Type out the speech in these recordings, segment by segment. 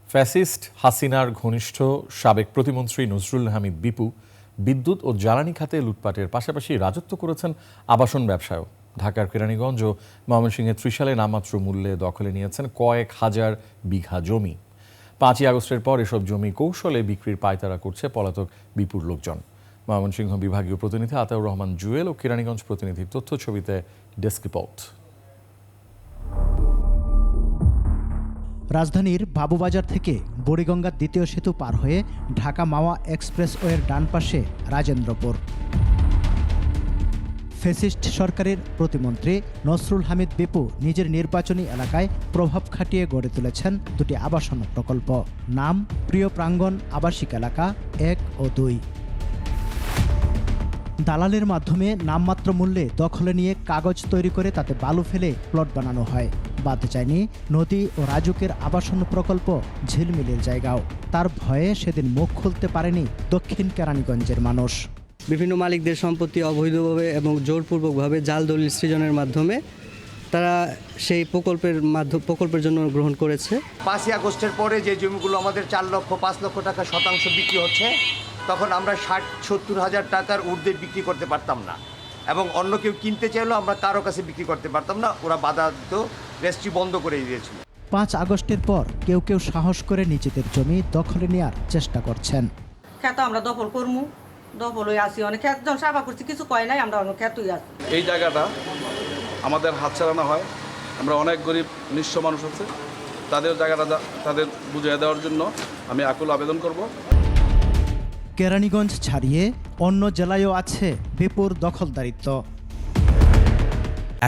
Fascist হাসিনার ঘনিষ্ঠ সাবেক প্রতিমন্ত্রী নজরুল হামিদ বিপু বিদ্যুৎ ও জ্বালানি খাতে লুটপাটের পাশাপাশি রাজত্ব করেছেন আবাসন ব্যবসায়ও। ঢাকার কেরানীগঞ্জ ও ময়মনসিংহে ত্রিশালে নামমাত্র মূল্যে দখলে নিয়েছেন কয়েক হাজার বিঘা জমি। 5ই আগস্টের পর এসব জমি কৌশলে বিক্রির পায়তারা করছে পলাতক বিপুর লোকজন। ময়মনসিংহ বিভাগীয় প্রতিনিধি আতাউর রহমান জুয়েল ও কেরানীগঞ্জ প্রতিনিধির তথ্য ছবিতে ডেস্ক রিপোর্ট। রাজধানীর বাবুবাজার থেকে বুড়িগঙ্গা দ্বিতীয় সেতু পার হয়ে ঢাকা মাওয়া এক্সপ্রেসওয়ের ডান পাশে রাজেন্দ্রপুর। ফ্যাসিস্ট সরকারের প্রতিমন্ত্রী নসরুল হামিদ বিপু নিজের নির্বাচনী এলাকায় প্রভাব খাটিয়ে গড়ে তুলেছেন দুটি আবাসন প্রকল্প। নাম প্রিয় প্রাঙ্গণ আবাসিক এলাকা 1 ও 2। দালালের মাধ্যমে নামমাত্র মূল্যে দখলে নিয়ে কাগজ তৈরি করে তাতে বালু ফেলে প্লট বানানো হয়। বাদ যায়নি নদী ও রাজুকের আবাসন প্রকল্প ঝিলমিলের জায়গাও। তার ভয়ে সেদিন মুখ খুলতে পারেনি দক্ষিণ কেরানীগঞ্জের মানুষ। বিভিন্ন মালিকদের সম্পত্তি অবৈধভাবে এবং জোরপূর্বকভাবে জাল দলিল সৃজনের মাধ্যমে তারা সেই প্রকল্পের জন্য গ্রহণ করেছে। 5ই আগস্টের পরে যে জমিগুলো আমাদের 4 লক্ষ 5 লক্ষ টাকা শতাংশ বিক্রি হচ্ছে, তখন আমরা 60-70 হাজার টাকার ঊর্ধ্বে বিক্রি করতে পারতাম না, এবং অন্য কেউ কিনতে চাইলেও আমরা কারো কাছে বিক্রি করতে পারতাম না। ওরা বাধা দিত, রেজিস্ট্রি বন্ধ করে দিয়েছিল। 5 আগস্টের পর কেউ কেউ সাহস করে নিজেদের জমি দখলে নেওয়ার চেষ্টা করছেন। খেত আমরা দখল করমু, দখল হয়ে আসি, অনেক খেত যখন সাফা করছি কিছু কয় নাই, আমরা অনেক খেতই আছি। এই জায়গাটা আমাদের হাতছাড়া হয়। আমরা অনেক গরিব নিঃস্ব মানুষ আছে, তাদের জায়গাটা তাদের বুঝিয়ে দেওয়ার জন্য আমি আকুল আবেদন করব। কেরানীগঞ্জ ছাড়িয়ে অন্য জেলায়ও আছে বিপুর দখলদারিত্ব।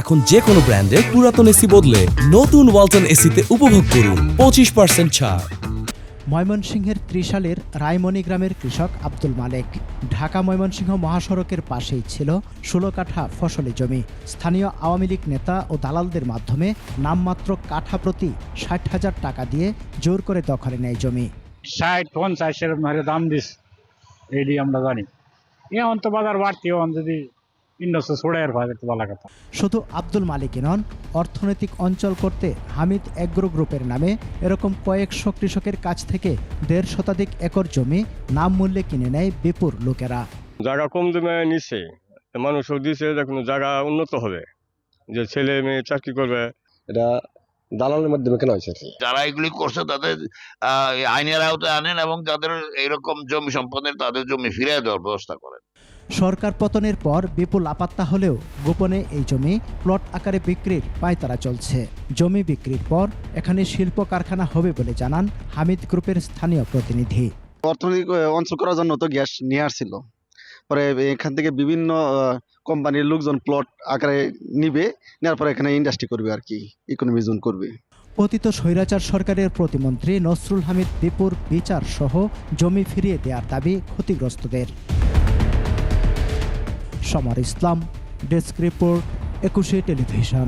এখন যে কোনো ব্র্যান্ডের পুরাতন এসি বদলে নতুন ওয়ালটন এসিতে উপভোগ করুন 25% ছাড়। ময়মনসিংহের ত্রিশালের রায়মণি গ্রামের কৃষক আব্দুল মালেক। ঢাকা ময়মনসিংহ মহাসড়কের পাশেই ছিল 16 কাঠা ফসলি জমি। স্থানীয় আওয়ামী লীগ নেতা ও দালালদের মাধ্যমে নামমাত্র কাঠা প্রতি 60,000 টাকা দিয়ে জোর করে দখলে নেয় জমি। 60-50 দাম দিস, এইটি আমরা জানি। এখন তো বাজার বাড়তি, যদি শুধু আব্দুল মালিক নন, অর্থনৈতিক অঞ্চল করতে হামিদ এগ্রো গ্রুপের নামে এরকম কয়েকশো কৃষকের কাছ থেকে 1.5 শতাধিক একর জমি নাম মূল্যে কিনে নেয় বিপুর লোকেরা। জায়গা কম দামে নিচ্ছে, মানুষও দিচ্ছে, দেখুন জায়গা উন্নত হবে, যে ছেলে মেয়ে চাকরি করবে। এটা দালালের মাধ্যমে কেনা হয়েছে। যারা এগুলি করছে তাদের আইনের আওতায় আনেন এবং যাদের এইরকম জমি সম্পদের তাদের জমি ফিরিয়ে দেওয়ার ব্যবস্থা করেন। সরকার পতনের পর বিপুল আপাত্তা হলেও গোপনে এই জমি প্লট আকারে বিক্রির পায়তারা চলছে। জমি বিক্রির পর এখানে শিল্প কারখানা হবে বলে জানান হামিদ গ্রুপের স্থানীয় প্রতিনিধি। অর্থনৈতিক অঞ্চল করার জন্য তো গ্যাস নিয়ে আসছিল, পরে এখান থেকে বিভিন্ন কোম্পানির লোকজন প্লট আকারে নিবে, নেওয়ার পরে এখানে ইন্ডাস্ট্রি করবে, আর কি ইকোনমি জোন করবে। পতিত স্বৈরাচার সরকারের প্রতিমন্ত্রী নসরুল হামিদ বিপুর বিচার সহ জমি ফিরিয়ে দেওয়ার দাবি ক্ষতিগ্রস্তদের। সমর ইসলাম, ডেস্ক রিপোর্ট, 21 টেলিভিশন।